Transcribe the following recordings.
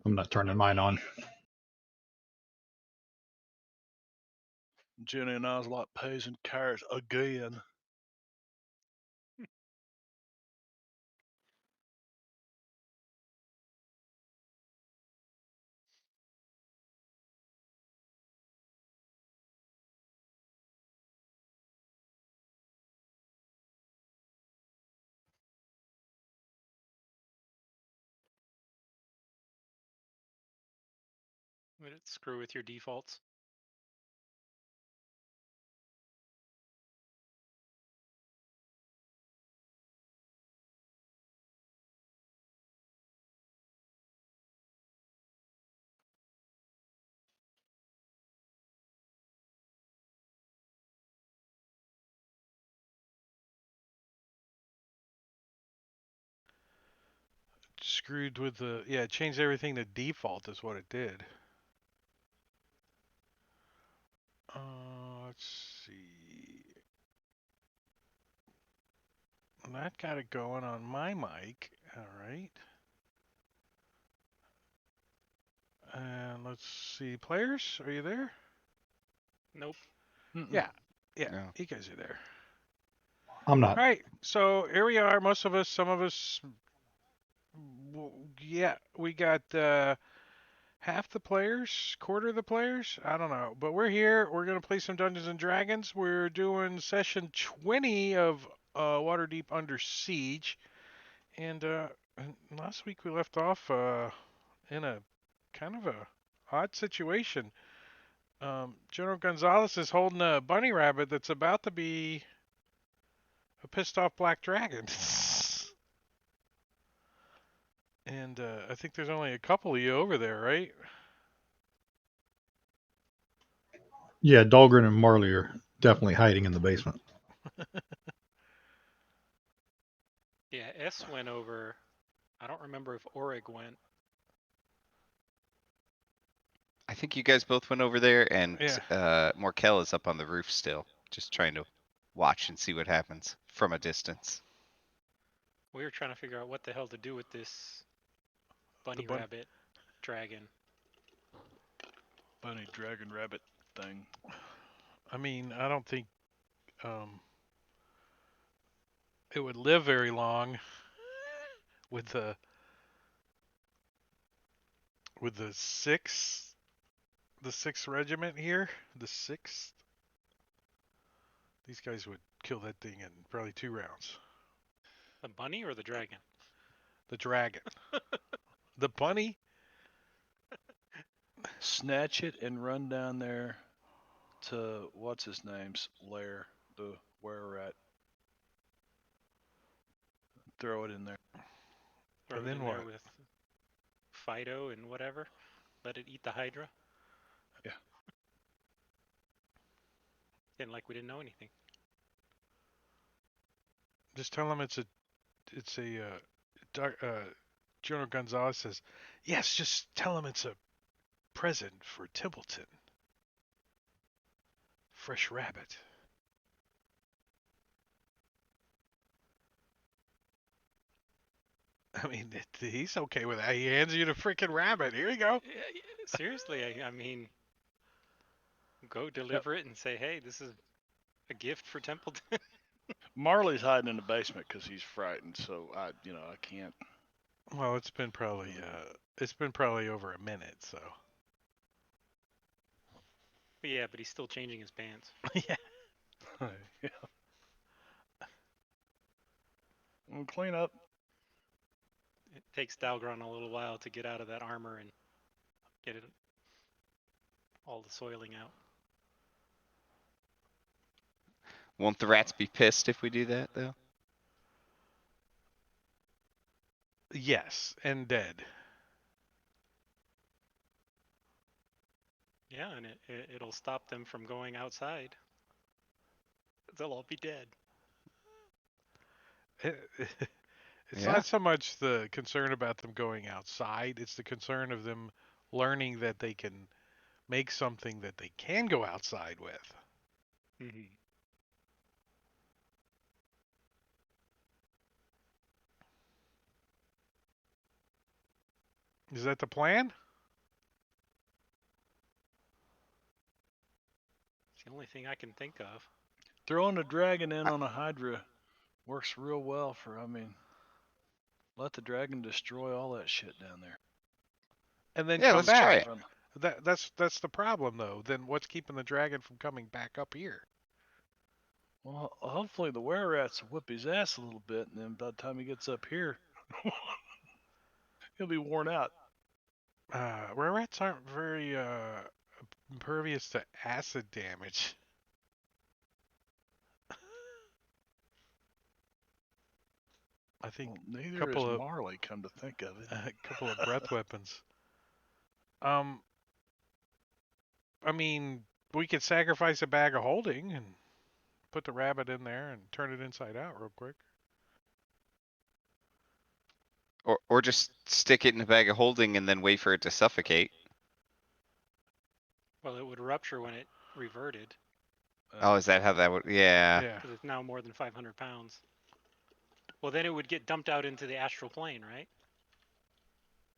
I'm not turning mine on. Jenny and I was like peas and carrots again. Would it screw with your defaults? Screwed with the it changed everything to default is what it did. Let's see. That got it going on my mic. All right. And let's see. Players, are you there? Nope. Yeah. No. You guys are there. I'm All not. right. So here we are. Most of us, some of us. Yeah, we got half the players, quarter of the players. I don't know, but we're here. We're gonna play some Dungeons and Dragons. We're doing session 20 of Waterdeep Under Siege, and last week we left off in a kind of a odd situation. General Gonzalez is holding a bunny rabbit that's about to be a pissed off black dragon. And I think there's only a couple of you over there, right? Yeah, Dahlgren and Marley are definitely hiding in the basement. Yeah, S went over. I don't remember if Orig went. I think you guys both went over there, and Yeah. Morkel is up on the roof still, just trying to watch and see what happens from a distance. We were trying to figure out what the hell to do with this bunny rabbit dragon. Bunny dragon rabbit thing. I mean, I don't think it would live very long with the sixth regiment here. The sixth. These guys would kill that thing in probably 2 rounds. The bunny or the dragon? The dragon. The bunny. Snatch it and run down there to what's his name's lair, the where we're at. Throw it in there. Throw And it then in what? there with Fido and whatever. Let it eat the Hydra. Yeah. And like we didn't know anything. Just tell them it's a General Gonzalez says, yes, just tell him it's a present for Templeton. Fresh rabbit. I mean, he's okay with that. He hands you the freaking rabbit. Here you go. Yeah, seriously, I mean, go deliver it and say, hey, this is a gift for Templeton. Marley's hiding in the basement because he's frightened. So I can't. Well, it's been probably over a minute, so. Yeah, but he's still changing his pants. Yeah. Yeah. We'll clean up. It takes Dalgron a little while to get out of that armor and get it all the soiling out. Won't the rats be pissed if we do that, though? Yes, and dead. Yeah, and it'll stop them from going outside. They'll all be dead. It's not so much the concern about them going outside, it's the concern of them learning that they can make something that they can go outside with. Mm-hmm. Is that the plan? It's the only thing I can think of. Throwing a dragon in on a Hydra works real well for, let the dragon destroy all that shit down there. And then Yeah, come let's try back. it. That's the problem though. Then what's keeping the dragon from coming back up here? Well, hopefully the were rats will whip his ass a little bit, and then by the time he gets up here, he'll be worn out. Were rats aren't very impervious to acid damage. I think Well, neither couple is of- Marley, come to think of it. a couple of breath weapons. I mean, we could sacrifice a bag of holding and put the rabbit in there and turn it inside out real quick. Or just stick it in a bag of holding and then wait for it to suffocate. Well, it would rupture when it reverted Oh, is that how that would? Yeah. Yeah. because it's now more than 500 pounds. Well, then it would get dumped out into the astral plane, right?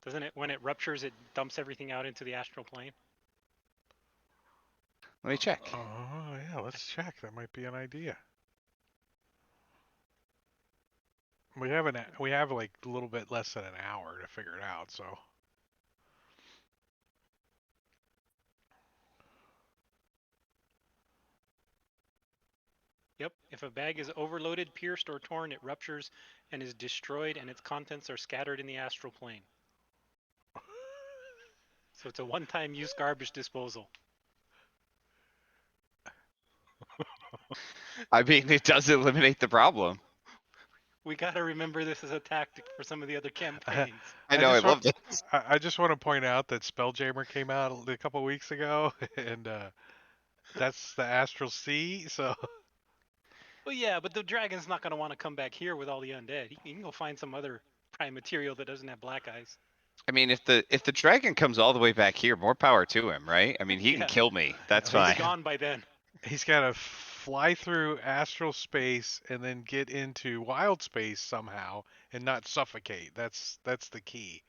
Doesn't it? When it ruptures, it dumps everything out into the astral plane. Let me check. Oh yeah, let's check. That might be an idea. We have like a little bit less than an hour to figure it out, so. Yep. If a bag is overloaded, pierced, or torn, it ruptures and is destroyed, and its contents are scattered in the astral plane. So it's a one-time use garbage disposal. I mean, it does eliminate the problem. We got to remember this as a tactic for some of the other campaigns. I know, I just love want- this. I just want to point out that Spelljammer came out a couple weeks ago, and that's the Astral Sea. So Well, yeah, but the dragon's not going to want to come back here with all the undead. He can go find some other prime material that doesn't have black eyes. I mean, if the dragon comes all the way back here, more power to him, right? I mean, he can Yeah. kill me. That's He'll fine. be gone by then. he's got to fly through astral space and then get into wild space somehow and not suffocate. That's the key.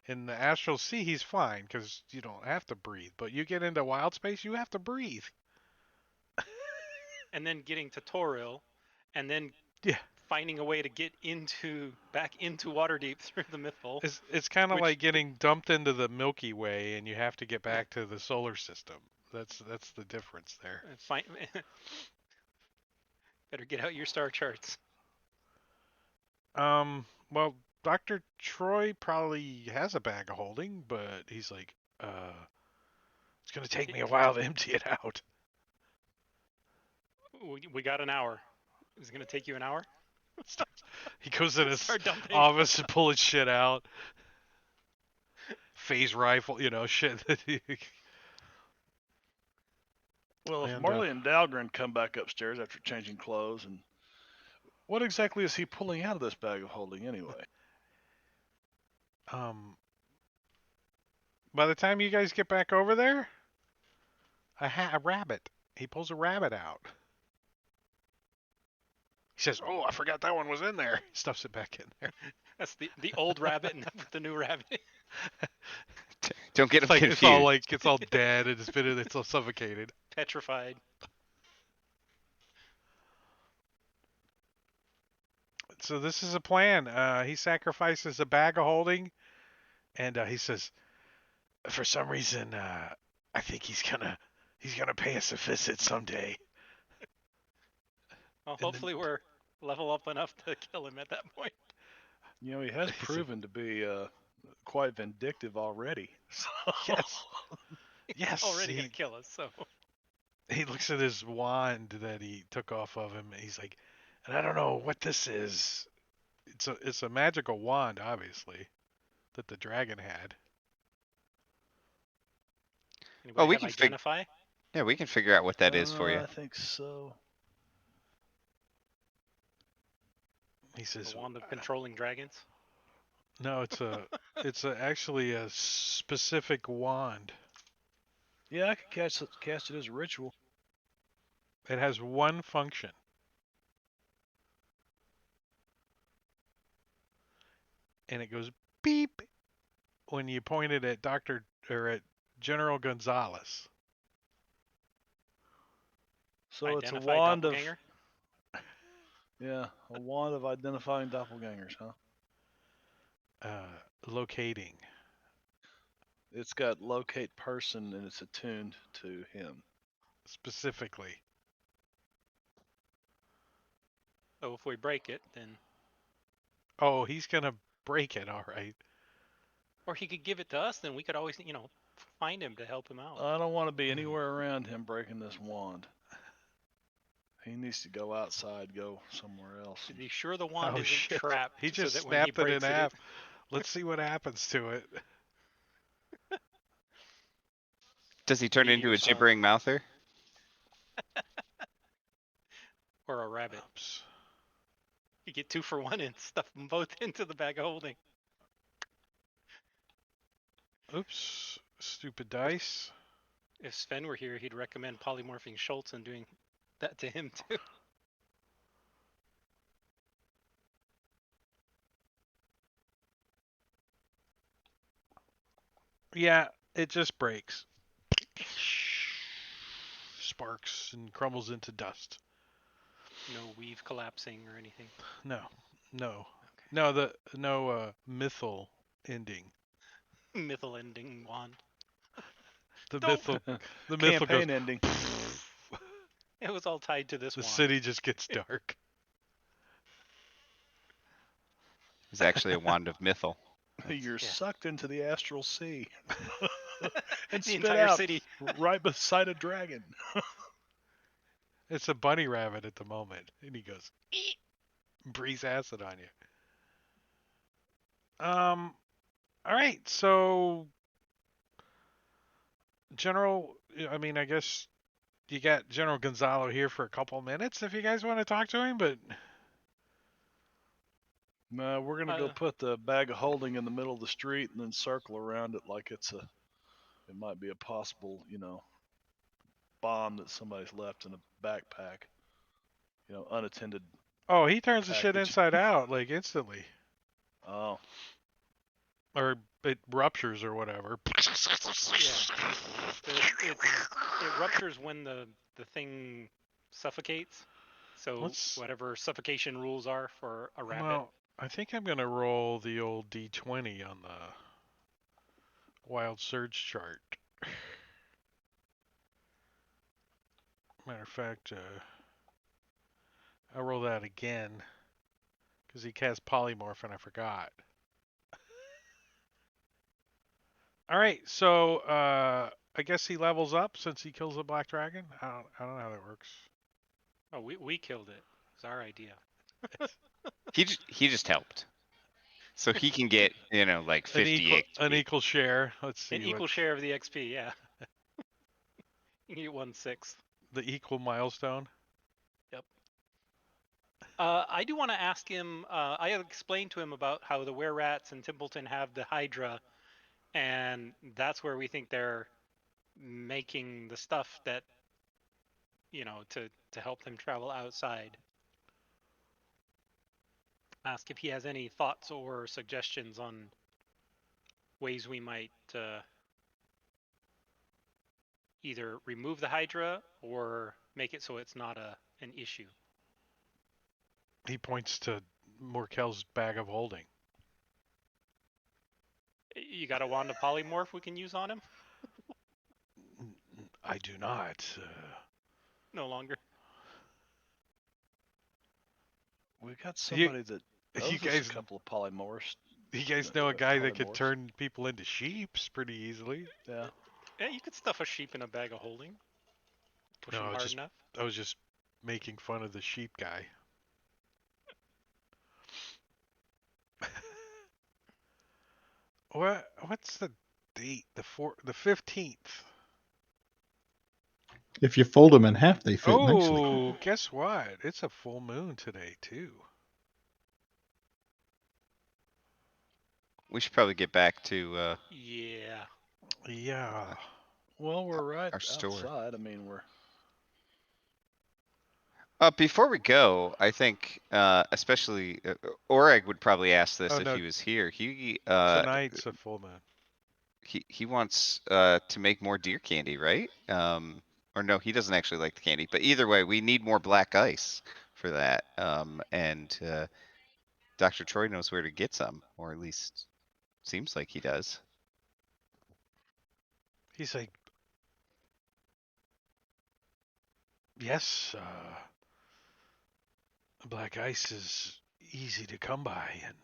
In the Astral Sea, he's fine because you don't have to breathe. But you get into wild space, you have to breathe. And then getting to Toril, and then Yeah. finding a way to get back into Waterdeep through the Mythful. It's kind of Which- like getting dumped into the Milky Way, and you have to get back to the solar system. That's the difference there. Better get out your star charts. Well, Dr. Troy probably has a bag of holding, but he's like, it's gonna take me a while to empty it out. We got an hour. Is it going to take you an hour? He goes in his Start dumping. office and pull his shit out. Phase rifle, shit that he... Well, if And, Marley and Dahlgren come back upstairs after changing clothes, and what exactly is he pulling out of this bag of holding anyway? By the time you guys get back over there, a rabbit. He pulls a rabbit out. He says, "Oh, I forgot that one was in there." He stuffs it back in there. That's the old rabbit and the new rabbit. Don't get him Like confused. it's all dead and it's all suffocated. Petrified. So this is a plan. He sacrifices a bag of holding, and he says, "For some reason, I think he's gonna pay us a visit someday." Well, then- hopefully we're level up enough to kill him at that point. You know, he has proven to be quite vindictive already. So. Yes. Yes. Already going to kill us, so. He looks at his wand that he took off of him. And he's like, "And I don't know what this is. It's a magical wand, obviously, that the dragon had." Anybody we have can fig- identify? Yeah, we can figure out what that is for you. I think so. He says, The wand of controlling dragons? "No, it's actually a specific wand. Yeah, I could cast it as a ritual. It has one function." And it goes beep, when you pointed at Dr. or at General Gonzalez. So it's a Identify wand of doppelganger. a wand of identifying doppelgangers, huh? Locating. It's got locate person and it's attuned to him. Specifically. So if we break it, then, Oh, he's gonna break it, all right. or he could give it to us. Then we could always, find him to help him out. I don't want to be anywhere around him breaking this wand. He needs to go outside, go somewhere else. Be sure the wand Oh, isn't shit. trapped. He just so that when he snapped it in breaks half. Let's see what happens to it. Does he turn into a Meteor song. gibbering mouther? Or a rabbit. Oops. You get 2 for 1 and stuff them both into the bag of holding. Oops. Stupid dice. If Sven were here, he'd recommend polymorphing Schultz and doing that to him too. Yeah, it just breaks. Sparks and crumbles into dust. No weave collapsing or anything. No. Okay. No mythal ending. Mythal ending wand. The Don't- mythal goes Campaign ending. It was all tied to this the wand. city just gets dark. It's actually a wand of mythal. You're Yeah. sucked into the astral sea and The spit entire out city. right beside a dragon. It's a bunny rabbit at the moment. And he goes, "Eek," breathes acid on you. Alright, so General, I guess you got General Gonzalo here for a couple minutes if you guys want to talk to him, but No, we're gonna go put the bag of holding in the middle of the street and then circle around it like it might be a possible, bomb that somebody's left in a backpack. Unattended. oh, he turns the shit Package. inside out like instantly. Oh, Or it ruptures or whatever. It ruptures when the thing suffocates. So Let's- whatever suffocation rules are for a rabbit. Well, I think I'm going to roll the old D20 on the Wild Surge chart. Matter of fact, I'll roll that again because he cast Polymorph and I forgot. Alright, so I guess he levels up since he kills the Black Dragon. I don't know how that works. Oh, we killed it. It's our idea. He just helped. So he can get, like 50 An XP. equal share. Let's see. An equal share of the XP, yeah. You get 1/6. The equal milestone. I do want to ask him. I have explained to him about how the Were Rats and Templeton have the Hydra, and that's where we think they're making the stuff that, to help them travel outside. Ask if he has any thoughts or suggestions on ways we might either remove the Hydra or make it so it's not an issue. He points to Morkel's bag of holding. You got a wand of polymorph we can use on him? I do not. No longer. we got somebody that knows You us guys, a couple of polymorphs. you guys know a guy that could polymorphs. turn people into sheeps pretty easily. Yeah. Yeah, you could stuff a sheep in a bag of holding. Push No, him hard just- enough. I was just making fun of the sheep guy. What's the date? The 15th. If you fold them in half, they fit nicely. Oh, guess what? It's a full moon today too. We should probably get back to Yeah. Yeah. Well, we're right Our store. outside. I mean, we're before we go, I think especially Oreg would probably ask this Oh, if no. he was here. He Tonight's a full moon. he wants to make more deer candy, right? Or no, he doesn't actually like the candy. But either way, we need more black ice for that. And Dr. Troy knows where to get some, or at least seems like he does. He's like, yes, black ice is easy to come by, and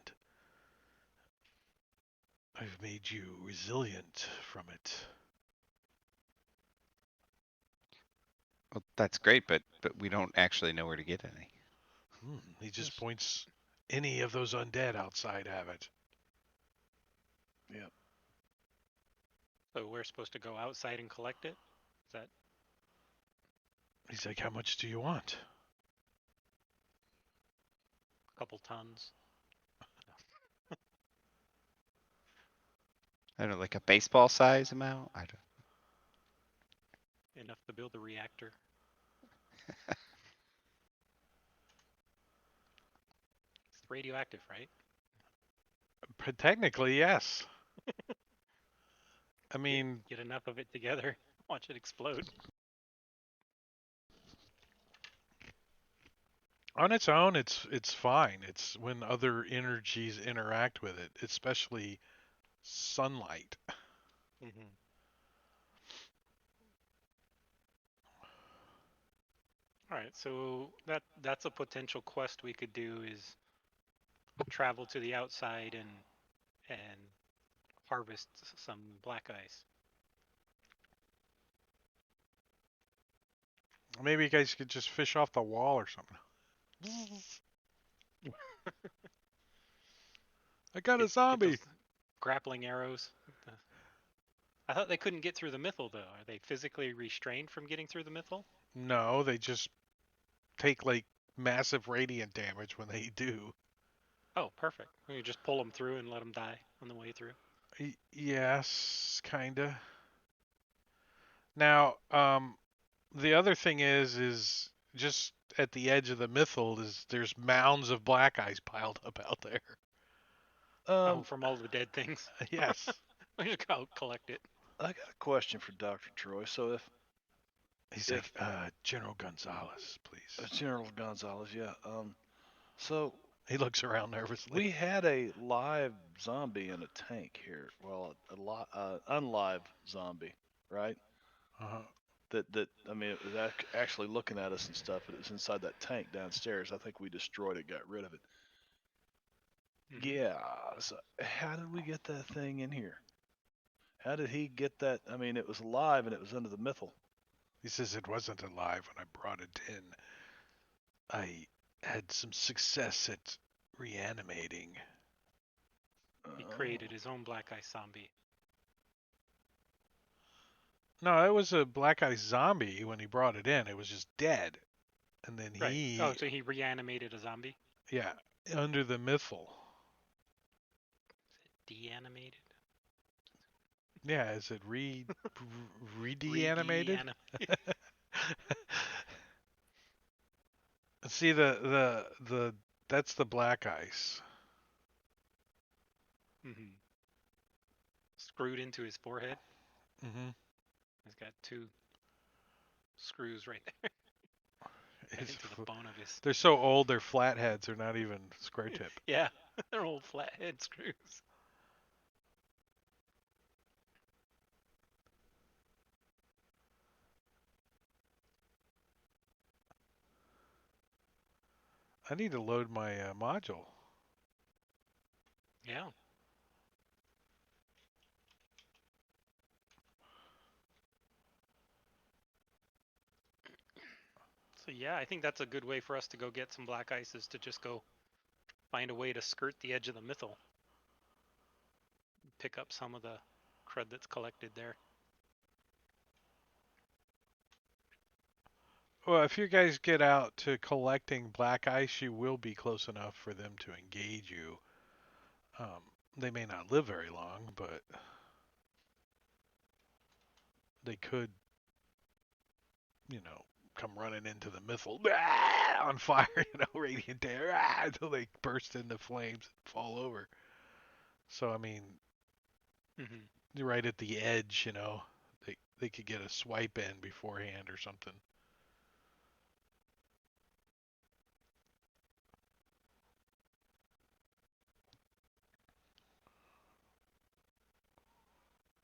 I've made you resilient from it. Well, that's great, but we don't actually know where to get any. He just Yes. points. Any of those undead outside have it. Yep. So we're supposed to go outside and collect it? Is that He's like, how much do you want? a couple tons? I don't know, like a baseball size amount. I don't. Enough to build a reactor? It's radioactive, right? Technically, yes. I mean, Get enough of it together, watch it explode. on its own, it's fine. It's when other energies interact with it, especially sunlight. Mm-hmm. All right, so that's a potential quest we could do is travel to the outside and harvest some black ice. Maybe you guys could just fish off the wall or something. I got a Get zombie. those grappling arrows. I thought they couldn't get through the mythal though. Are they physically restrained from getting through the mythal? No, they just take like massive radiant damage when they do. Oh, perfect. You just pull them through and let them die on the way through. Yes, kinda. Now, the other thing is just at the edge of the mythal is there's mounds of black ice piled up out there. Oh, from all the dead things. Yes. We just go collect it. I got a question for Dr. Troy. So He's If- like, General Gonzalez, please. General Gonzalez, yeah. So He looks around nervously. we had a live zombie in a tank here. Well, unlive zombie, right? Uh-huh. That I mean, it was actually looking at us and stuff. It was inside that tank downstairs. I think we destroyed it, got rid of it. Mhm. Yeah. So how did we get that thing in here? How did he get that? I mean, it was alive and it was under the mythal. He says it wasn't alive when I brought it in. I had some success at reanimating. He created his own black ice zombie. No, it was a black ice zombie when he brought it in. It was just dead. And then Right. he, Oh, so he reanimated a zombie? yeah, under the mythal. Deanimated? Yeah, is it re-deanimated? Redeanimated. See the that's the black ice. Mm-hmm. Screwed into his forehead. Mm-hmm. He's got two screws right there. Right into the bone of his. They're so old, they're flatheads. They're not even square tip. Yeah, they're old flathead screws. I need to load my module. Yeah. So yeah, I think that's a good way for us to go get some black ice is to just go find a way to skirt the edge of the mythal. Pick up some of the crud that's collected there. Well, if you guys get out to collecting black ice, you will be close enough for them to engage you. They may not live very long, but they could, come running into the mythal on fire, radiant air, until they burst into flames and fall over. So, I mean, Mm-hmm. right at the edge, they could get a swipe in beforehand or something.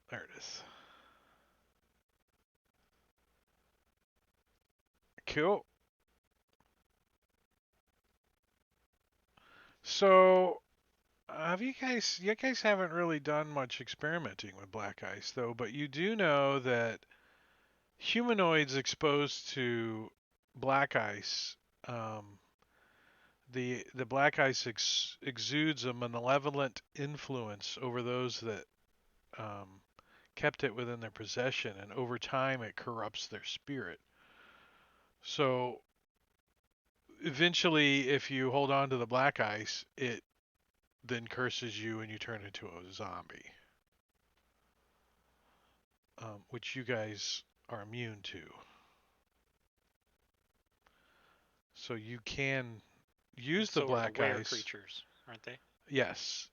There it is. Cool. So, you guys haven't really done much experimenting with black ice though, but you do know that humanoids exposed to black ice, the black ice exudes a malevolent influence over those that kept it within their possession, and over time it corrupts their spirit. So eventually, if you hold on to the black ice, it then curses you and you turn into a zombie, which you guys are immune to. So you can use the So are black the were ice. creatures, aren't they? Yes,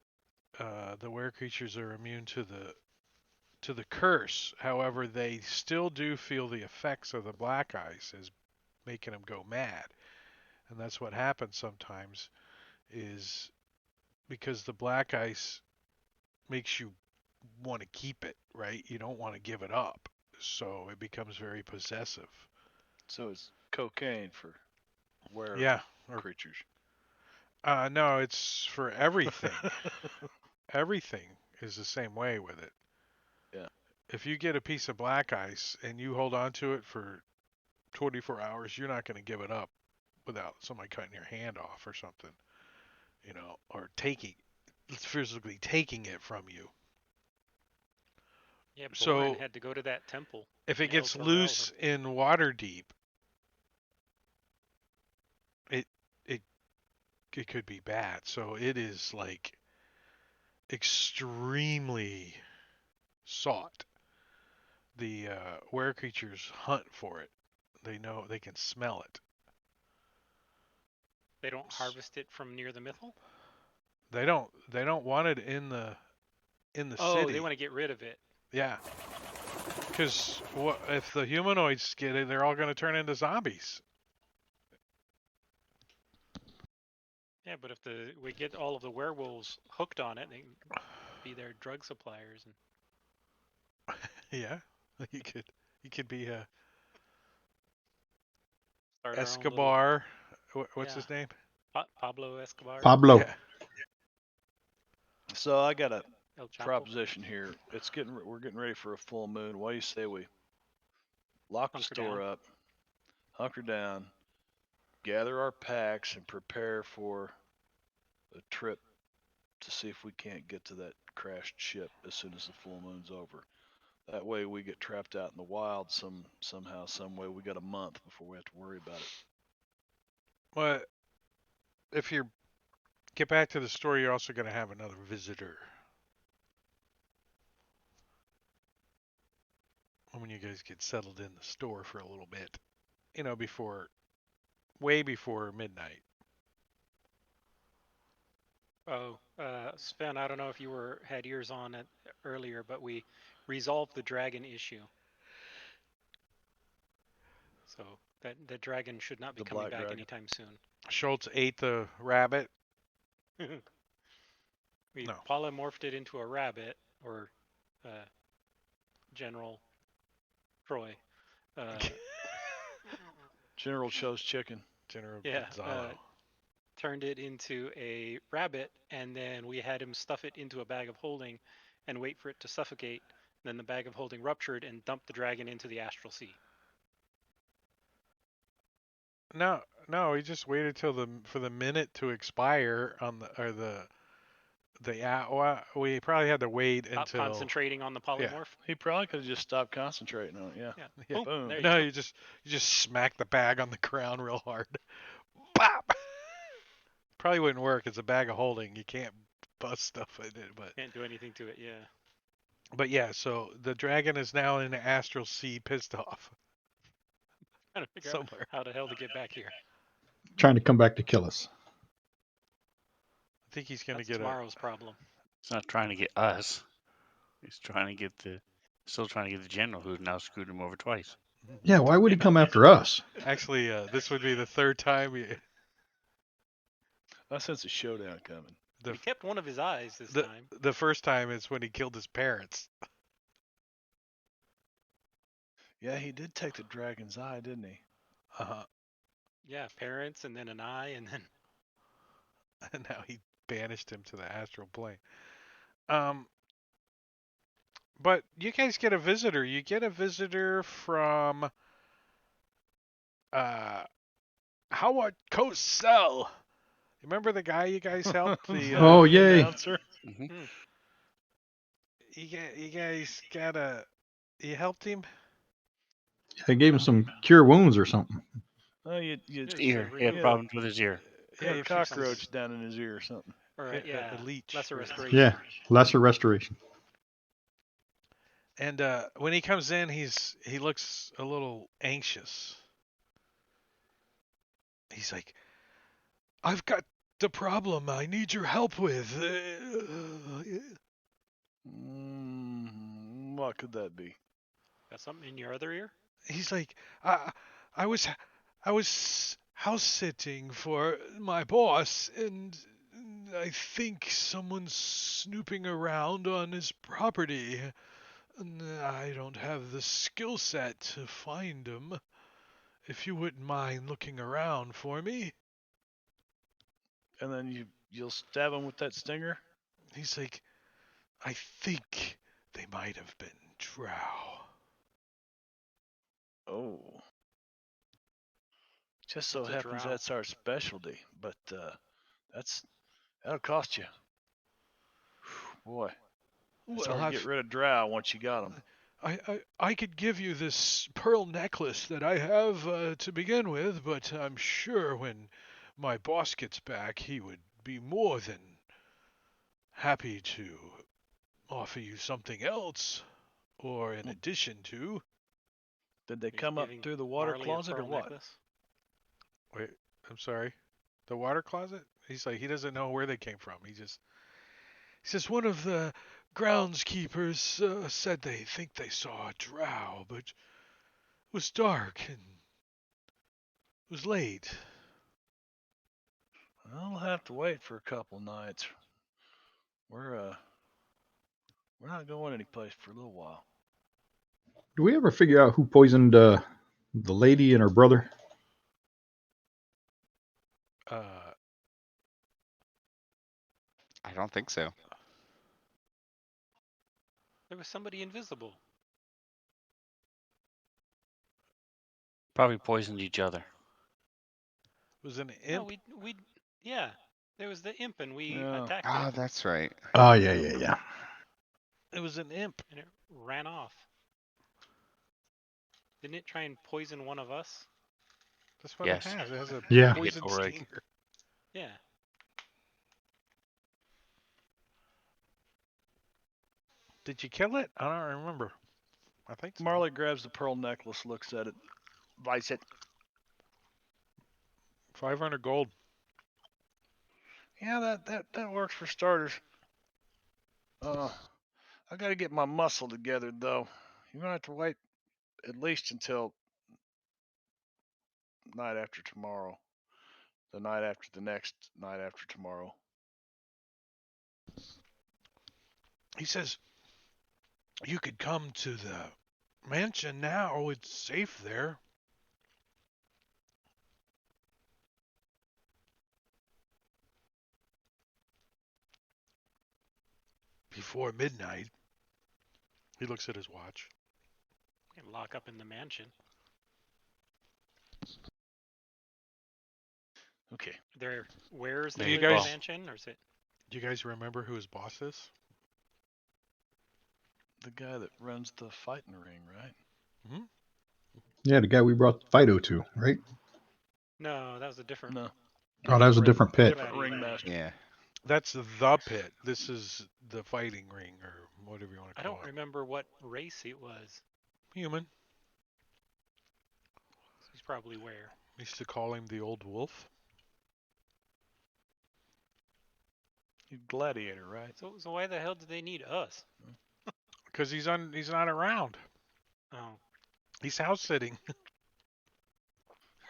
the were creatures are immune to the curse. However, they still do feel the effects of the black ice as making them go mad, and that's what happens sometimes. Is because the black ice makes you want to keep it, right? You don't want to give it up, so it becomes very possessive. So it's cocaine for were Yeah. Or creatures. no, it's for everything. Everything is the same way with it. Yeah. If you get a piece of black ice and you hold on to it for 24 hours, you're not going to give it up without somebody cutting your hand off or something, or physically taking it from you. Yeah, Boran So had to go to that temple. if it in El gets Corral. loose in Waterdeep, it it it could be bad. So it is like extremely sought. The were creatures hunt for it. They know they can smell it. They don't harvest it from near the Mythal? They don't want it in the Oh, city. they want to get rid of it. Yeah. Because if the humanoids get it, they're all going to turn into zombies. Yeah, but if we get all of the werewolves hooked on it, they can be their drug suppliers and Yeah, you could be a start our own little Escobar. What's yeah. his name? Pablo Escobar. Pablo. Yeah. So I got a El Chapo. proposition here. We're getting ready for a full moon. What do you say we lock the Hunker store down. up, hunker down, gather our packs, and prepare for a trip to see if we can't get to that crashed ship as soon as the full moon's over. That way, we get trapped out in the wild somehow, some way. We got a month before we have to worry about it. Well, if you get back to the story, you're also going to have another visitor. When you guys get settled in the store for a little bit, way before midnight. Oh, Sven, I don't know if you had ears on it earlier, but we resolved the dragon issue. So that the dragon should not be The coming black back dragon. anytime soon. Schultz ate the rabbit. We No. polymorphed it into a rabbit, or General Troy. General chose chicken. General Yeah, Gonzalo. turned it into a rabbit, and then we had him stuff it into a bag of holding and wait for it to suffocate. Then the bag of holding ruptured and dumped the dragon into the astral sea. No, we just waited for the minute to expire on we probably had to wait Stop until concentrating on the polymorph. He probably could have just stopped concentrating on it. Yeah. Yeah. Yeah. Boom. Boom. There you no, go. you just smack the bag on the ground real hard. Bop. Probably wouldn't work. It's a bag of holding. You can't bust stuff in it, Can't do anything to it. Yeah. but yeah. So the dragon is now in the astral sea, pissed off Trying to figure somewhere. out how the hell to get back here. Trying to come back to kill us. I think he's gonna That's get tomorrow's problem. It's not trying to get us. He's still trying to get the general, who's now screwed him over twice. Yeah, why would he come after us? Actually, this would be the third time I sense a showdown coming. We kept one of his eyes this the time. the first time is when he killed his parents. Yeah, he did take the dragon's eye, didn't he? Yeah, parents and then an eye and then And now he banished him to the astral plane. But you guys get a visitor. You get a visitor from Howard Cosell. Remember the guy you guys helped? The Oh, yay. Announcer? Mm-hmm. you guys you helped him. I gave him some cure wounds or something. Oh, you His Ear. He had Yeah. problems with his ear. had a you fixed cockroach down in his ear or something. or a leech. lesser Right. restoration. Yeah, lesser restoration. And when he comes in, he looks a little anxious. He's like, "I've got the problem I need your help with." What could that be? Got something in your other ear? He's like, I was house sitting for my boss, and I think someone's snooping around on his property. And I don't have the skill set to find him. If you wouldn't mind looking around for me. And then you'll stab him with that stinger? He's like, I think they might have been drow. Oh. Just so What's a happens drow? that's our specialty, but that'll cost you. Boy, it's Well, hard to get rid of drow once you got them. I could give you this pearl necklace that I have to begin with, but I'm sure when my boss gets back, he would be more than happy to offer you something else, or in addition to. Did they He's come up giving through the water Marley a closet or pearl what? necklace? Wait, I'm sorry. The water closet? He's like, he doesn't know where they came from. He says one of the groundskeepers said they think they saw a drow, but it was dark and it was late. I'll have to wait for a couple nights. We're not going anyplace for a little while. Do we ever figure out who poisoned the lady and her brother? I don't think so. There was somebody invisible. Probably poisoned each other. Was an No, imp. yeah. There was the imp and we Yeah. attacked Ah, it that's right. Oh, yeah. It was an imp. and it ran off. Didn't it try and poison one of us? That's what Yes. it has. It has a Yeah. poison Ulrich. stinger. Yeah. Did you kill it? I don't remember. I think so. Marley grabs the pearl necklace, looks at it, bites it. 500 gold. Yeah, that works for starters. I gotta get my muscle together though. You're gonna have to wait at least until night after tomorrow. The night after the next night after tomorrow. He says, you could come to the mansion now. It's safe there. Before midnight. He looks at his watch. And lock up in the mansion. Okay. There wares that There you live in go. the mansion, or is it? Do you guys remember who his boss is? The guy that runs the fighting ring, right? Yeah, the guy we brought Fido to, right? No, that was a different. No. Oh, that was a different pit. Different ringmaster. Yeah. That's the pit. This is the fighting ring, or whatever you want to I call don't it. remember what race it was. Human. He's probably where. We used to call him the old wolf. Gladiator, right? So why the hell do they need us? because he's not around. Oh, He's house sitting.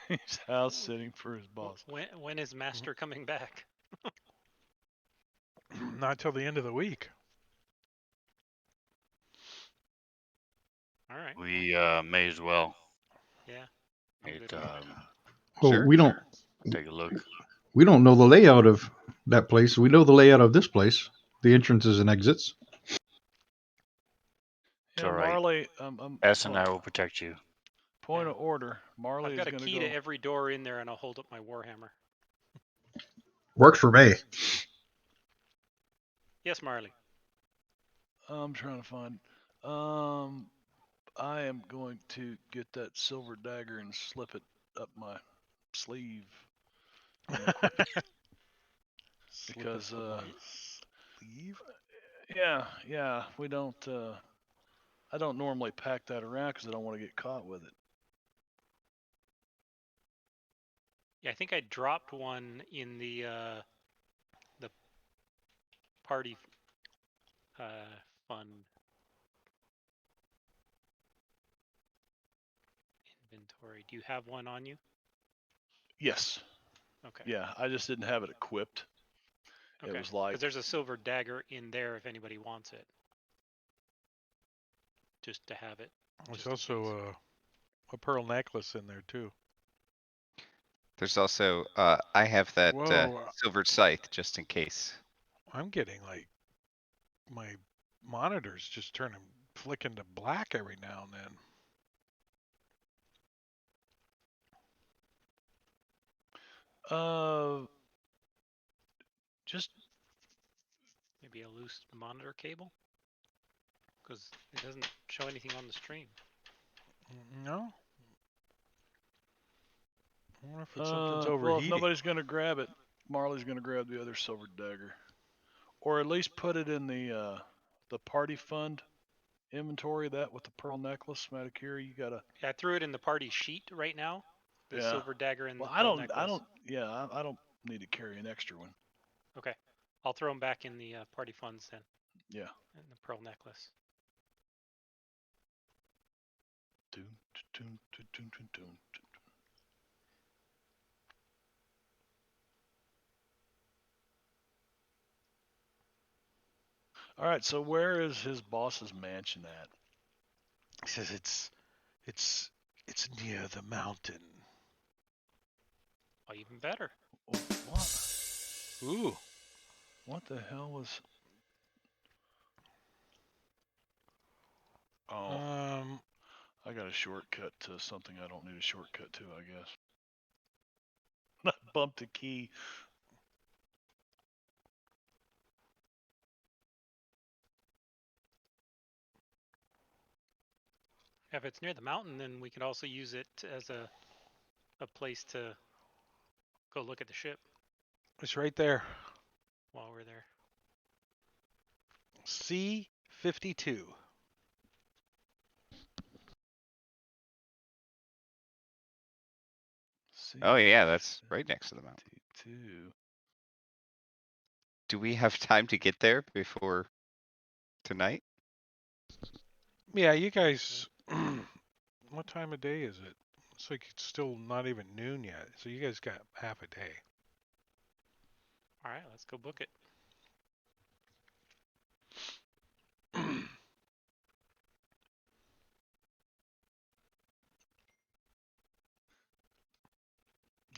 He's house sitting for his boss. when is Master coming back? Not till the end of the week. All right. We may as well Yeah. I'm it, good with it. Well, Sure. we don't take a look. know the layout of that place. We know the layout of this place, the entrances and exits. It's Yeah, all right. Marley. S and I will protect you. Point Yeah. of order. Marley I've is got a going key go. to every door in there, and I'll hold up my warhammer. Works for me. Yes, Marley. I'm trying to find. I am going to get that silver dagger and slip it up my sleeve and equip it because sleeve. yeah, we don't. I don't normally pack that around because I don't want to get caught with it. Yeah, I think I dropped one in the party fund inventory. Do you have one on you? Yes. Okay. Yeah, I just didn't have it equipped. Okay. It was like because there's a silver dagger in there if anybody wants it. Just to have it. There's just in also a pearl necklace in there too. There's also I have that Whoa. silver scythe just in case. I'm getting like my monitors just flicking to black every now and then. just Maybe a loose monitor cable? Because it doesn't show anything on the stream. No. I wonder if something's overheating. well, if nobody's gonna grab it, Marley's gonna grab the other silver dagger, or at least put it in the party fund inventory. That with the pearl necklace, Matakiri, you gotta. Yeah, I threw it in the party sheet right now. The Yeah. silver dagger and Well, the pearl necklace. I don't need to carry an extra one. Okay. I'll throw them back in the party funds then. Yeah. And the pearl necklace. Dun, dun, dun, dun, dun, dun, dun. All right, so where is his boss's mansion at? He says it's near the mountain. Oh, even better. Oh, what? Ooh. What the hell was? Oh, I got a shortcut to something I don't need a shortcut to, I guess. I bumped a key. If it's near the mountain, then we could also use it as a place to go look at the ship It's right there. while we're there. C-52. Oh yeah, that's right next to the mountain. 52. Do we have time to get there before tonight? Yeah, you guys. What time of day is it? It's like it's still not even noon yet. So you guys got half a day. All right, let's go book it.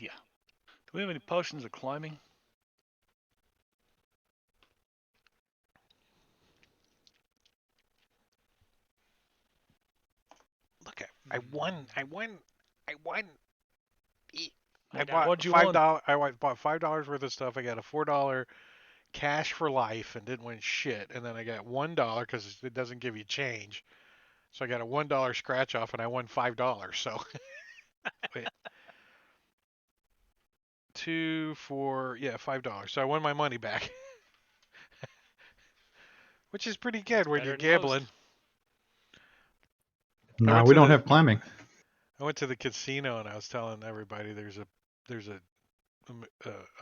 Yeah. Do we have any potions of climbing? Look at I won. I bought What'd you $5. I bought $5 worth of stuff. I got a $4 cash for life and didn't win shit. And then I got $1 because it doesn't give you change. So I got a $1 scratch off and I won $5. So wait. 2, 4, yeah, $5. So I won my money back. Which is pretty good when you're Better than most. gambling. No, we don't have climbing. I went to the casino and I was telling everybody there's a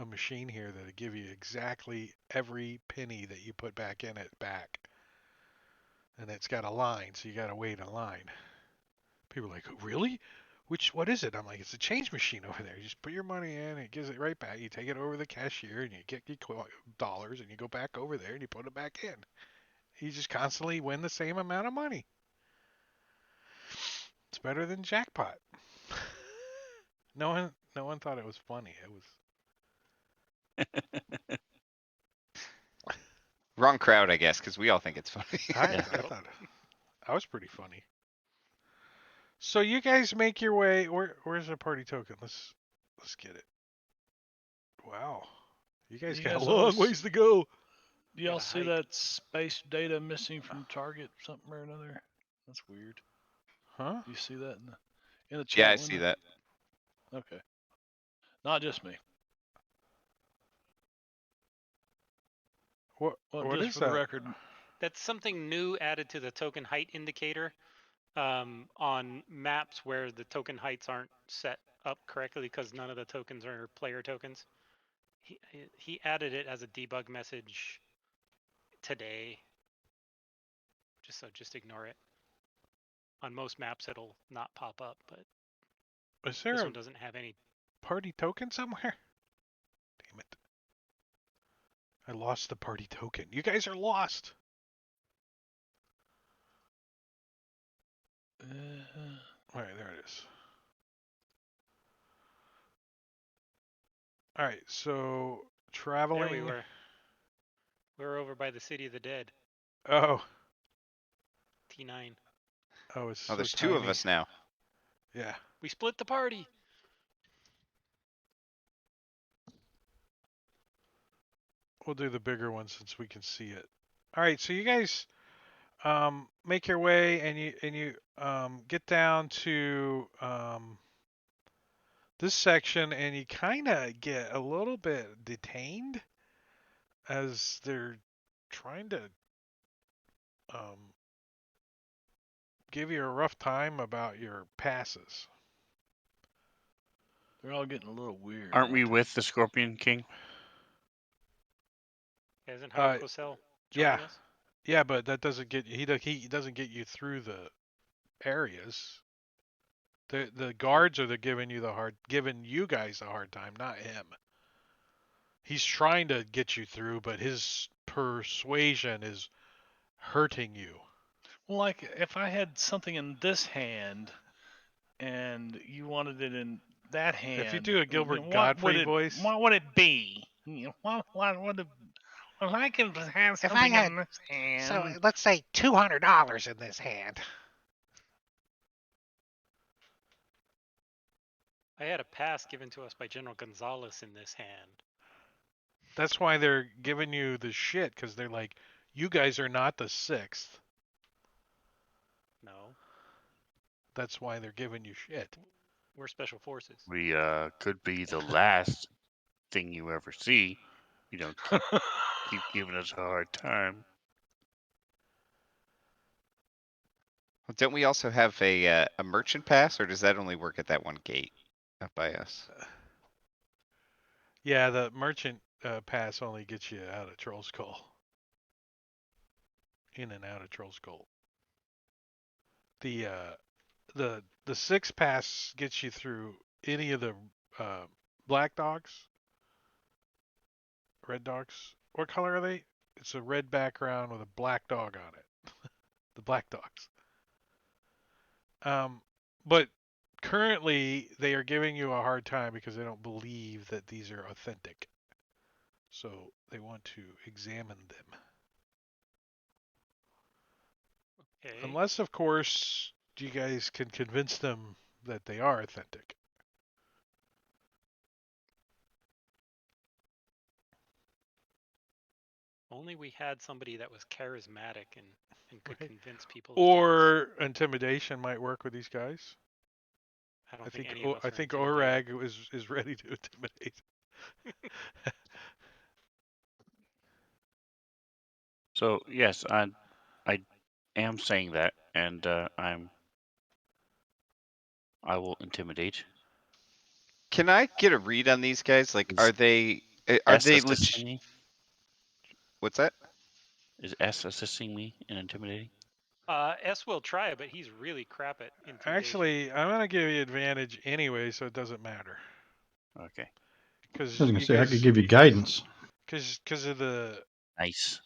machine here that'll give you exactly every penny that you put back in it back. and it's got a line, so you got to wait in line. People are like, really? What is it? I'm like, it's a change machine over there. You just put your money in, it gives it right back. You take it over to the cashier, and you get your dollars, and you go back over there, and you put it back in. You just constantly win the same amount of money. It's better than jackpot. No one thought it was funny. It was. Wrong crowd, I guess, because we all think it's funny. I thought I was pretty funny. So you guys make your way. Where's the party token? Let's get it. Wow, you guys got a long always- ways to go. Do y'all Gotta see hike. that space data missing from target something or another? That's weird. Huh? Do you see that in the chat Yeah, I window? see that. Okay. Not just me. What Well, what just is for that? the record, That's something new added to the token height indicator on maps where the token heights aren't set up correctly because none of the tokens are player tokens. He added it as a debug message today. Just ignore it. On most maps it'll not pop up, but Is there this a one doesn't have any. party token somewhere? Damn it! I lost the party token. You guys are lost. All right, there it is. All right, so traveling. There we were. We were over by the City of the Dead. Oh, T9. oh, it's Oh, so there's two of tiny. us now. Yeah. We split the party. We'll do the bigger one since we can see it. All right, so you guys make your way and you get down to this section and you kind of get a little bit detained as they're trying to give you a rough time about your passes. they're all getting a little weird. Aren't we with the Scorpion King? Isn't Haruko yeah. joining us? Yeah, but that doesn't get you. He doesn't get you through the areas. The guards are giving you guys a hard time, not him. He's trying to get you through, but his persuasion is hurting you. Well, like if I had something in this hand and you wanted it in that hand, If you do a Gilbert what Godfrey would it, voice, what would it be? You know, what would it? Well, I can have If I something had- in this hand. So let's say $200 in this hand. I had a pass given to us by General Gonzalez in this hand. that's why they're giving you the shit because they're like, you guys are not the 6th. No, That's why they're giving you shit. we're special forces. We could be the last thing you ever see. You know, keep giving us a hard time. Well, don't we also have a merchant pass, or does that only work at that one gate up by us? Yeah, the merchant pass only gets you out of Troll Skull. In and out of Troll Skull. The 6 pass gets you through any of the black dogs, red dogs. What color are they? It's a red background with a black dog on it. The black dogs. But currently they are giving you a hard time because they don't believe that these are authentic. So they want to examine them. Okay. Unless, of course, you guys can convince them that they are authentic. Only we had somebody that was charismatic and could Right. convince people. against. Or intimidation might work with these guys. I don't I think think any of us I are think intimidated. Orag is ready to intimidate. So yes, I am saying that, and I will intimidate. Can I get a read on these guys? Like, are they S legit? assisting me? What's that? Is S assisting me in intimidating? S will try, but he's really crap at intimidation. Actually, I'm gonna give you advantage anyway, so it doesn't matter. Okay. Because I was gonna say I could give you guidance. Because of the Nice.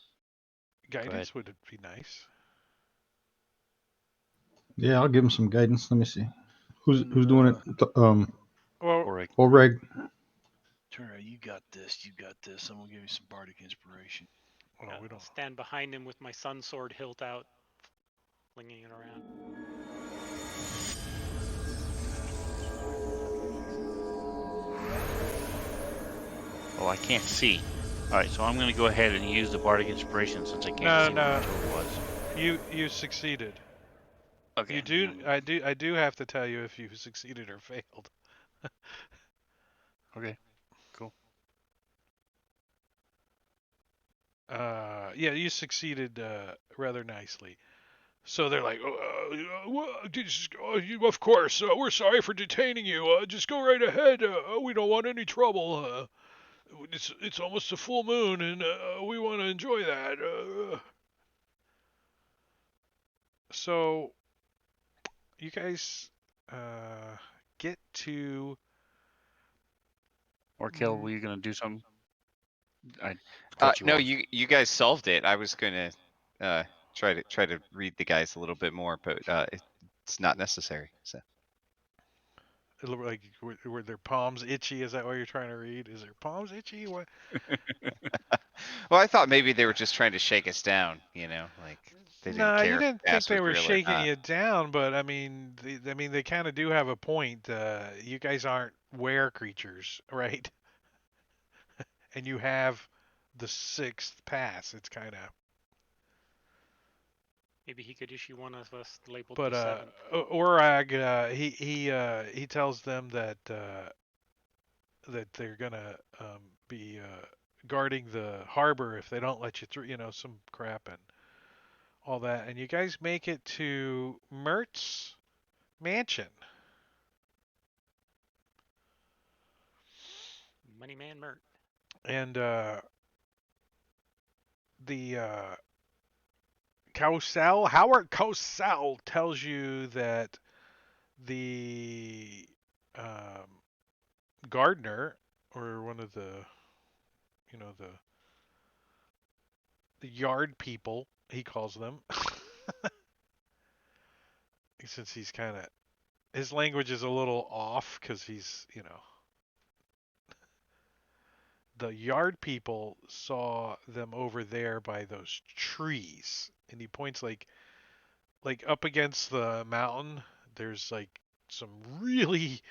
guidance would be nice. Yeah, I'll give him some guidance. Let me see. Who's And, doing it? Well, Correct. Oreg. Turner, you got this. You got this. I'm gonna give you some bardic inspiration. well, we I'll don't. stand behind him with my sun sword hilt out, flinging it around. Oh, I can't see. All right, so I'm going to go ahead and use the bardic inspiration since I can't No, see no. what the total was. You succeeded. Okay. You do. I do have to tell you if you succeeded or failed. Okay. Cool. Yeah, you succeeded rather nicely. So they're like, of course, we're sorry for detaining you. Just go right ahead. We don't want any trouble. It's almost a full moon, and we want to enjoy that. So you guys get to. Orkel, were you going to do something? I cut you No, off. you guys solved it. I was gonna try to read the guys a little bit more, but it's not necessary. So Like, were their palms itchy? Is that what you're trying to read? Is their palms itchy? What? well, I thought maybe they were just trying to shake us down. Like they didn't No, you care if didn't the think gas they was were real or shaking not. you down, but I mean, they kind of do have a point. You guys aren't were creatures, right? And you have the sixth pass. It's kind of. Maybe he could issue one of us labeled But the seventh. Orag, he tells them that that they're gonna be guarding the harbor if they don't let you through. Some crap and all that. And you guys make it to Mert's mansion. Money Man Mert. And the Howard Cosell tells you that the gardener, or one of the, the yard people, he calls them, since he's kind of, his language is a little off because he's, the yard people saw them over there by those trees, and he points like up against the mountain. There's like some really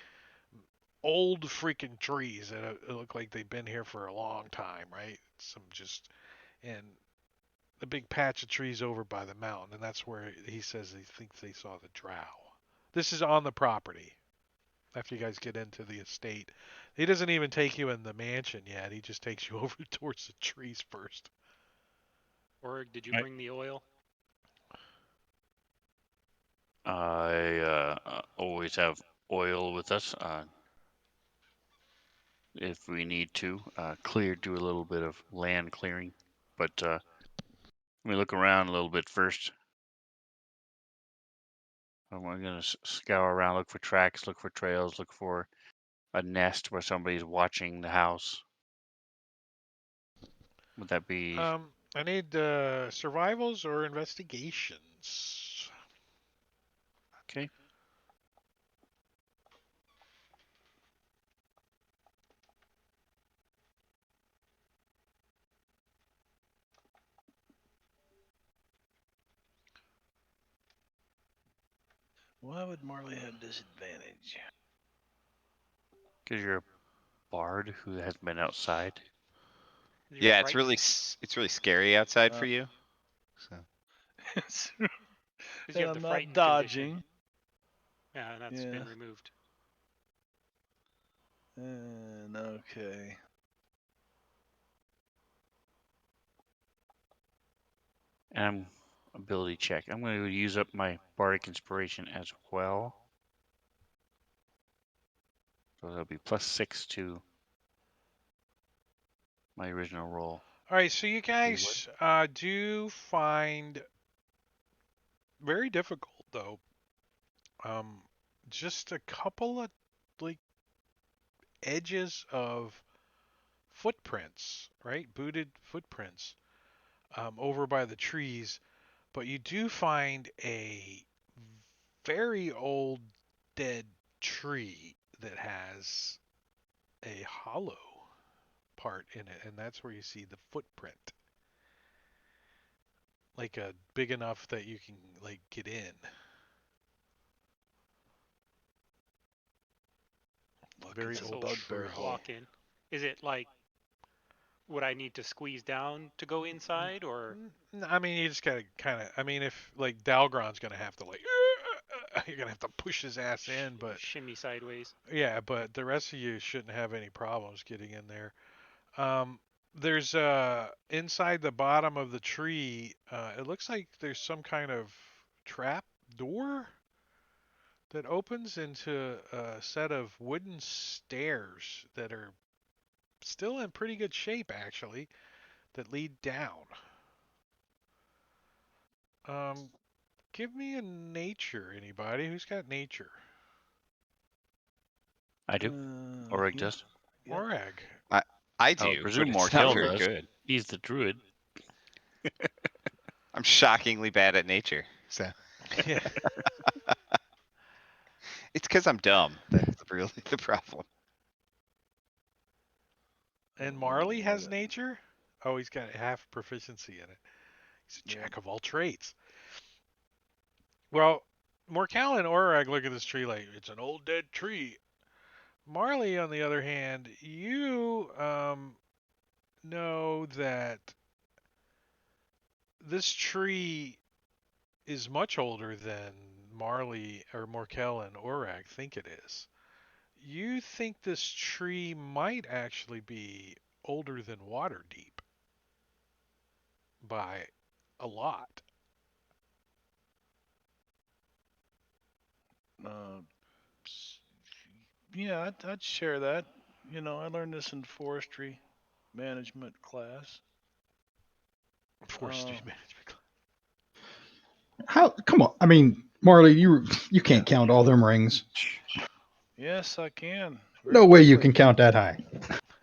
old freaking trees that look like they've been here for a long time, right? Some just and a big patch of trees over by the mountain, and that's where he says he thinks they saw the drow. This is on the property. After you guys get into the estate, he doesn't even take you in the mansion yet. He just takes you over towards the trees first. Or did you Right. bring the oil? I always have oil with us if we need to do a little bit of land clearing. But let me look around a little bit first. I'm going to scour around, look for tracks, look for trails, look for a nest where somebody's watching the house. Would that be I need survivals or investigations. okay? Why would Marley have disadvantage? Because you're a bard who has been outside. You're Yeah, frightened. it's really scary outside for you. So Because You have I'm the not frightened dodging. condition. Yeah, and that's been removed. And okay. And ability check. I'm going to use up my bardic inspiration as well. So that'll be +6 to my original roll. All right, so you guys do find very difficult though. Um, just a couple of like edges of footprints, right? Booted footprints over by the trees, but you do find a very old dead tree that has a hollow part in it, and that's where you see the footprint, like a big enough that you can like get in. Look, Very it's a old So bugbear tree. hole. walk in. Is it like would I need to squeeze down to go inside, or I mean, you just gotta kind of. I mean, if like Dalgron's gonna have to like, you're gonna have to push his ass in, but shimmy sideways? yeah, but the rest of you shouldn't have any problems getting in there. Um, there's inside the bottom of the tree. It looks like there's some kind of trap door that opens into a set of wooden stairs that are still in pretty good shape, actually, that lead down. Um, Give me a nature, anybody. Who's got nature? I do. Or Yeah. does. Yep. Orag. I I I would do, but presume it's not Morkel very does. good. He's the druid. I'm shockingly bad at nature. So Yeah. it's because I'm dumb. That's really the problem. And Marley has Yeah. nature? Oh, he's got half proficiency in it. He's a Yep. jack of all trades. Well, Morcal and Orag look at this tree like it's an old dead tree. Marley, on the other hand, you know that this tree is much older than Marley or Morkel and Orag think it is. You think this tree might actually be older than Waterdeep by a lot. Uh, yeah, I'd share that. You know, I learned this in forestry management class. Forestry Uh, management. How? Come on. I mean, Marley, you can't count all them rings. yes, I can very No way you quickly. can count that high.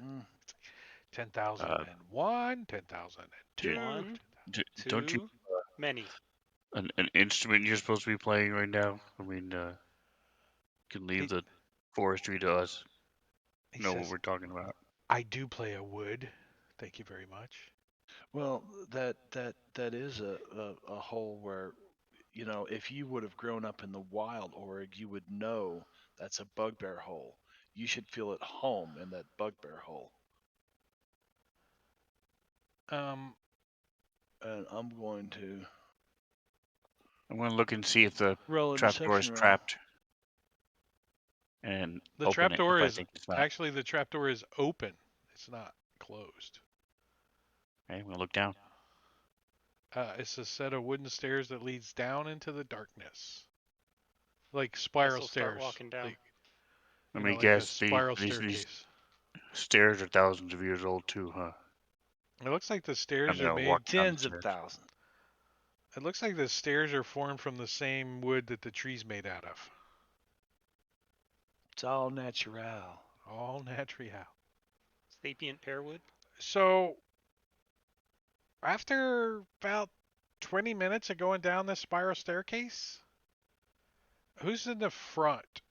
Mm. 10,001, 10,002. One, Don't you too many. an instrument you're supposed to be playing right now? I mean, can leave He, the forestry to us. he Know what says, we're talking about. I do play a wood. Thank you very much. Well, that is a hole where, you know, if you would have grown up in the wild, Orig, you would know that's a bugbear hole. You should feel at home in that bugbear hole. Um, And I'm going to I'm gonna look and see if the roll a trapdoor is deception roll. trapped and the open it trapdoor if I is think it's not. actually the trapdoor is open. It's not closed. Okay, I'm gonna look down. It's a set of wooden stairs that leads down into the darkness, like Guess spiral we'll start stairs, walking down. like Let you me know, like a guess. spiral These staircase. stairs are thousands of years old too, huh? It looks like the I'm stairs are gonna made. walk down the Tens of stairs. thousands. It looks like the stairs are formed from the same wood that the tree's made out of. It's all natural. All natural. Sapient pearwood. So after about 20 minutes of going down this spiral staircase, who's in the front?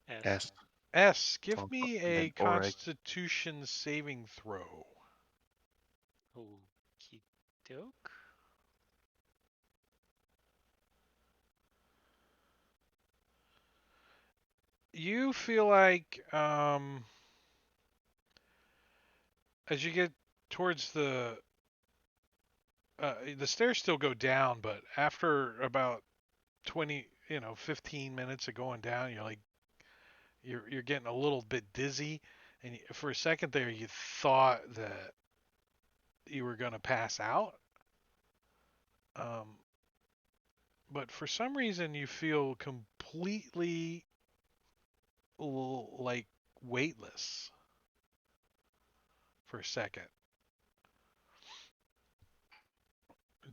S. S. S, give Followed me and a then Oreg. Constitution saving throw. Okie doke. You feel like as you get towards the stairs still go down, but after about 20, 15 minutes of going down, you're like you're getting a little bit dizzy, and for a second there you thought that you were going to pass out. Um, but for some reason you feel completely like weightless for a second.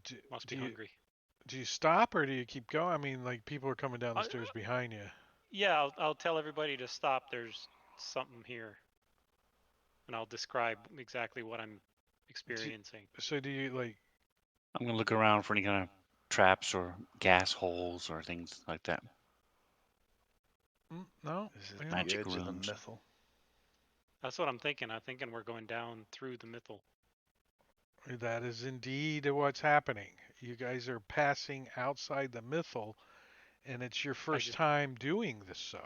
Do, Must do be you hungry. Do you stop or do you keep going? I mean, like people are coming down the stairs behind you. Yeah, I'll tell everybody to stop. There's something here, and I'll describe exactly what I'm experiencing. So do you like? I'm gonna look around for any kind of traps or gas holes or things like that. No. This is Yeah. the Magic edge of the rooms. mythal. That's what I'm thinking. I'm thinking we're going down through the mythal. That is indeed what's happening. You guys are passing outside the mythal, and it's your first time doing this. So.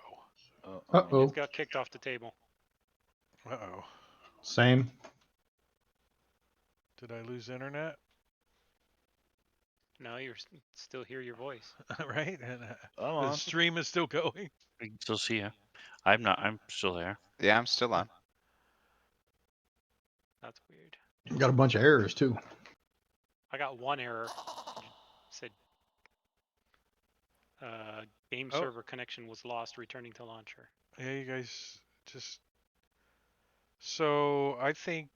I Uh-oh. just got kicked off the table. Uh-oh. Same. Did I lose internet? No, you're still hear your voice. Right? And I'm the on. stream is still going. We can still see you. I'm not. I'm still there. Yeah, I'm still on. That's weird. Got a bunch of errors too. I got one error. It said game Oh. server connection was lost. Returning to launcher. Yeah, you guys just. So I think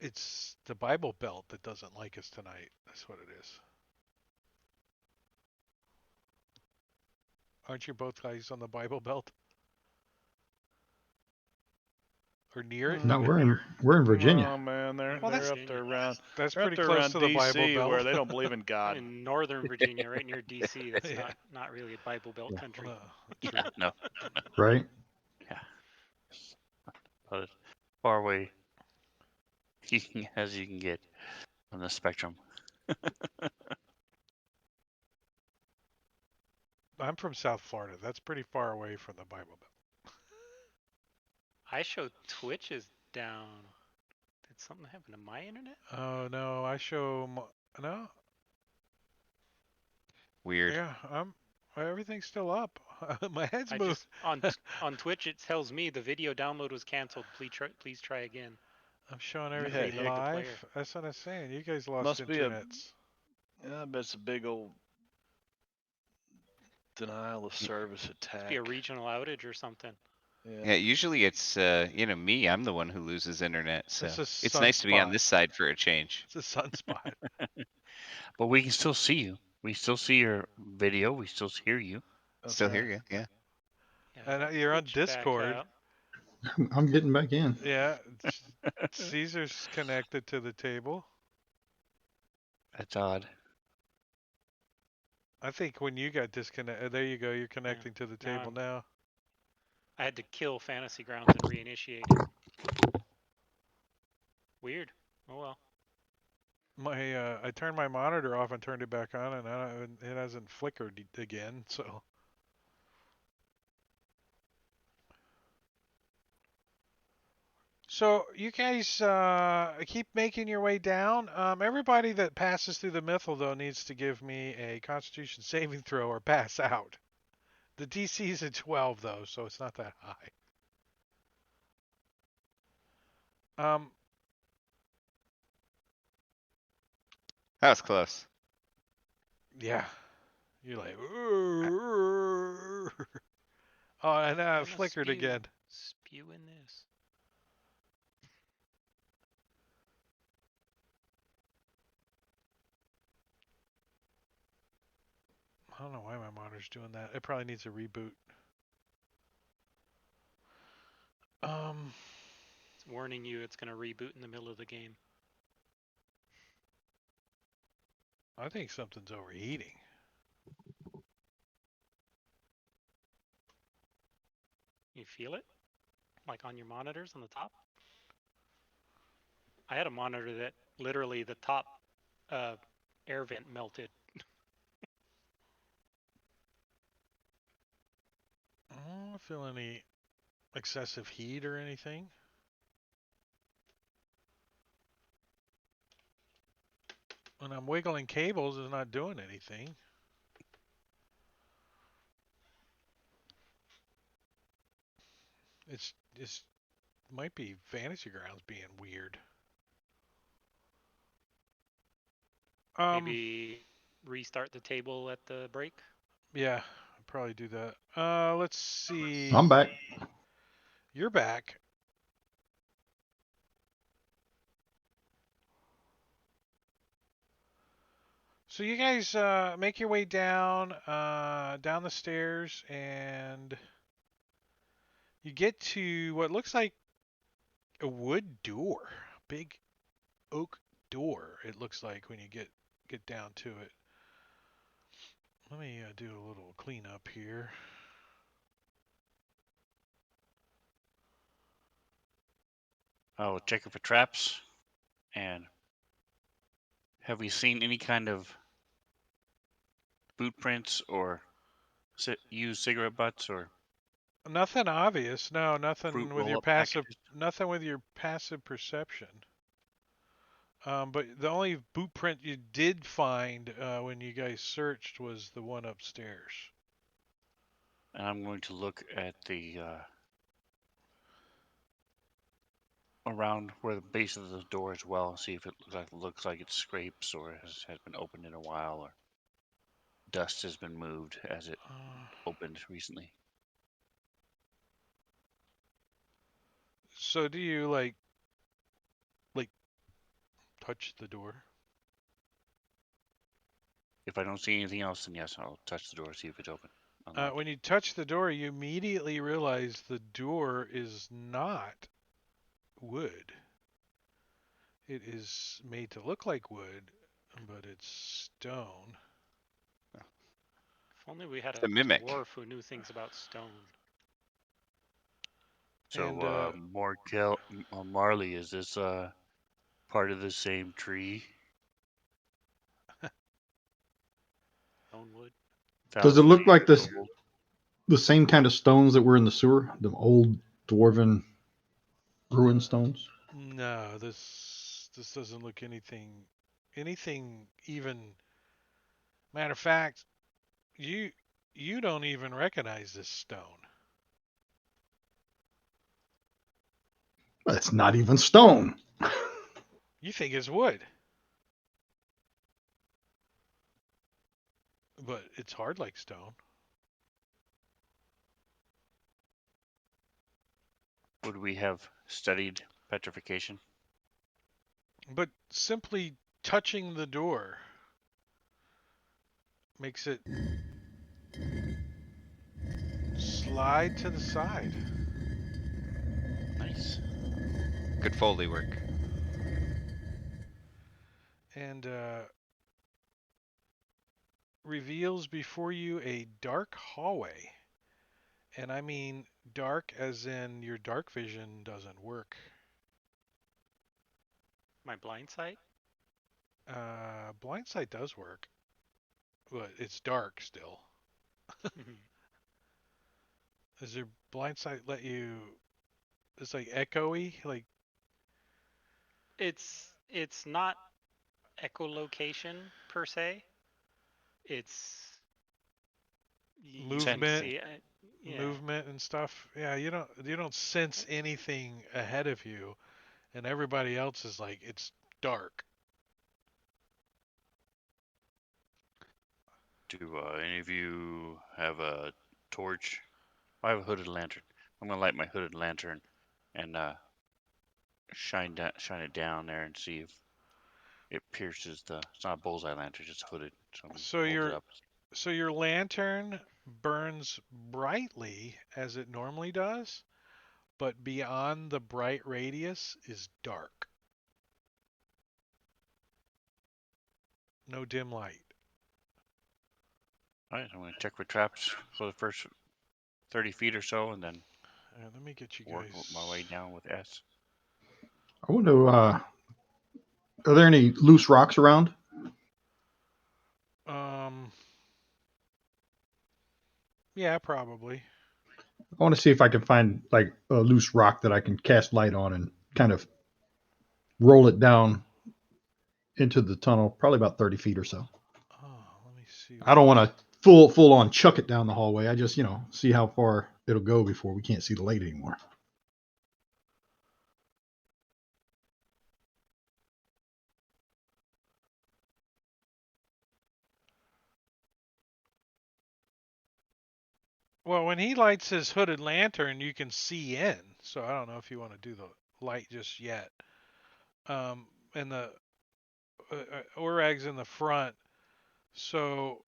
it's the Bible Belt that doesn't like us tonight. That's what it is. Aren't you both guys on the Bible Belt? Or near it? No, we're in Virginia. Oh man, they're Well, they're up there around. That's They're up pretty there close around to the Bible DC Belt. where they don't believe in God. In northern Virginia, right near DC. That's Yeah. not really a Bible Belt Yeah. country. True. No. Right? Yeah. About as far away as you can get on the spectrum. I'm from South Florida. That's pretty far away from the Bible Belt. I show Twitch is down. Did something happen to my internet? Oh no, I show no. Weird. Yeah, everything's still up. My head's I moved. just on Twitch it tells me the video download was canceled. Please try again. I'm showing You had everything hit the live. player. That's what I'm saying. You guys lost Must be a- internets. Yeah, I bet it's a big old denial of service attack. Be a regional outage or something. Yeah, usually it's me. I'm the one who loses internet, so It's a it's nice to be on sunspot. this side for a change. It's a sunspot. But we can still see you. We still see your video. We still hear you. That's Still right. hear you, yeah. Yeah, And I got you're on Twitch back Discord. out. I'm getting back in. Yeah, Caesar's connected to the table. That's odd. I think when you got disconnected, there you go. You're connecting to the Now table I'm- now. I had to kill Fantasy Grounds and reinitiate it. Weird. Oh well. I turned my monitor off and turned it back on, and it hasn't flickered again. So you guys keep making your way down. Everybody that passes through the mythal though needs to give me a Constitution saving throw or pass out. The DC is at 12 though, so it's not that high. That was close. Yeah. You're like, oh, and I'm it flickered gonna again. Spew in this. I don't know why my monitor's doing that. It probably needs a reboot. It's warning you it's gonna reboot in the middle of the game. I think something's overheating. You feel it? Like on your monitors on the top? I had a monitor that literally the top air vent melted. I don't feel any excessive heat or anything. When I'm wiggling cables, it's not doing anything. It's might be Fantasy Grounds being weird. Maybe restart the table at the break. Yeah, I'll probably do that. Let's see. I'm back. You're back. So you guys make your way down the stairs, and you get to what looks like a wood door, big oak door. It looks like when you get down to it. Let me do a little cleanup here. I'll check it for traps. And have we seen any kind of boot prints or used cigarette butts or Nothing obvious. No, fruit nothing with your roll-up passive. packages? Nothing with your passive perception. But the only boot print you did find when you guys searched was the one upstairs. And I'm going to look at the around where the base of the door as well, see if it looks like it scrapes or has been opened in a while or dust has been moved as it opened recently. So do you like touch the door? If I don't see anything else, then yes, I'll touch the door, see if it's open. Unlock When it. you touch the door, you immediately realize the door is not wood. It is made to look like wood, but it's stone. If only we had It's a a mimic. dwarf who knew things about stone. And So, Marley, is this part of the same tree? Stone wood. Does it 1,000 look like years this old? the same kind of stones that were in the sewer? The old dwarven ruin stones? no, this doesn't look anything even. Matter of fact, you don't even recognize this stone. Well, it's not even stone. You think it's wood, but it's hard like stone. Would we have studied petrification? But simply touching the door makes it slide to the side. Nice. Good Foley work. And reveals before you a dark hallway. And I mean dark as in your dark vision doesn't work. My blind sight? Blind sight does work, but it's dark still. Does your blind sight let you? It's like echoey, like It's not echolocation per se. It's you can movement, see yeah. movement and stuff. Yeah, you don't sense anything ahead of you, and everybody else is like it's dark. Do any of you have a torch? I have a hooded lantern. I'm gonna light my hooded lantern and shine it down there and see if it pierces the. It's not a bullseye lantern, it's just hooded. So I'm gonna So hold it your up. so your lantern burns brightly as it normally does, but beyond the bright radius is dark. No dim light. All right, I'm gonna check for traps for the first 30 feet or so, and then Let me get you work guys. my way down with S. I wonder, are there any loose rocks around? Um. Yeah, probably. I want to see if I can find like a loose rock that I can cast light on and kind of roll it down into the tunnel, probably about 30 feet or so. Oh, let me see. I don't want to full on chuck it down the hallway. I just, see how far it'll go before we can't see the light anymore. Well, when he lights his hooded lantern, you can see in. So I don't know if you want to do the light just yet. And the Orag's in the front. So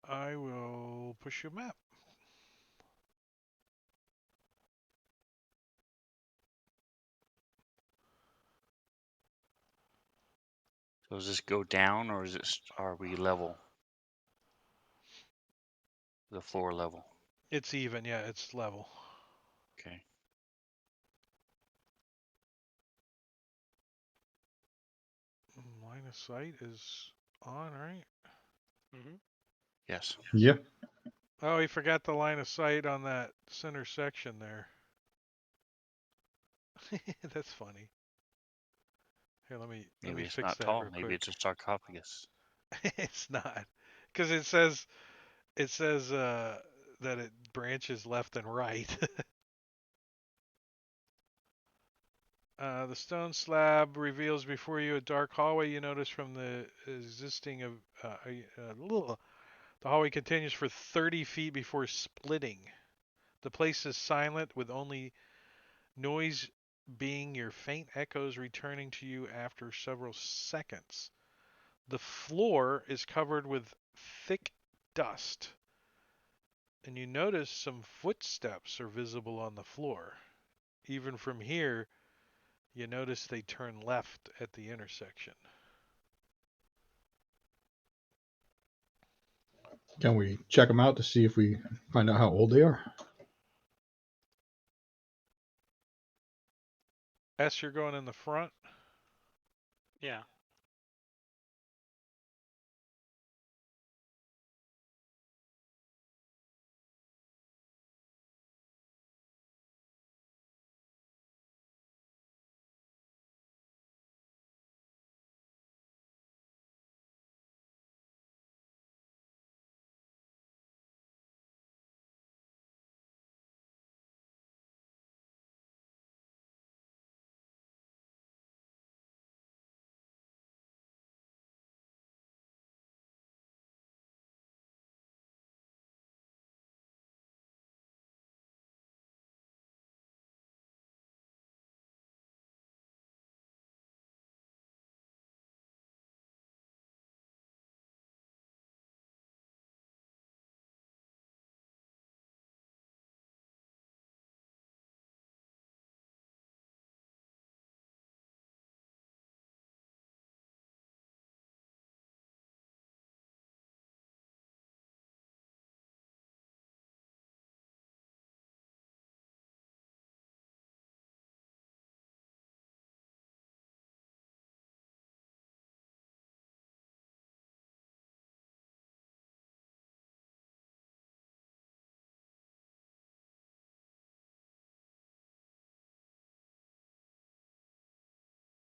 I will push you a map. So does this go down or is it? Are we level? The floor level. It's even, yeah, it's level. Okay. Line of sight is on, right? Mm-hmm. Yes. Yeah. Oh, he forgot the line of sight on that center section there. That's funny. Here, let me Maybe it's fix not that tall. real Maybe quick. it's a sarcophagus. It's not, because it says that it branches left and right. The stone slab reveals before you a dark hallway. You notice from the existing of the hallway continues for 30 feet before splitting. The place is silent, with only noise being your faint echoes returning to you after several seconds. The floor is covered with thick dust, and you notice some footsteps are visible on the floor. Even from here, you notice they turn left at the intersection. Can we check them out to see if we find out how old they are? S, you're going in the front. Yeah.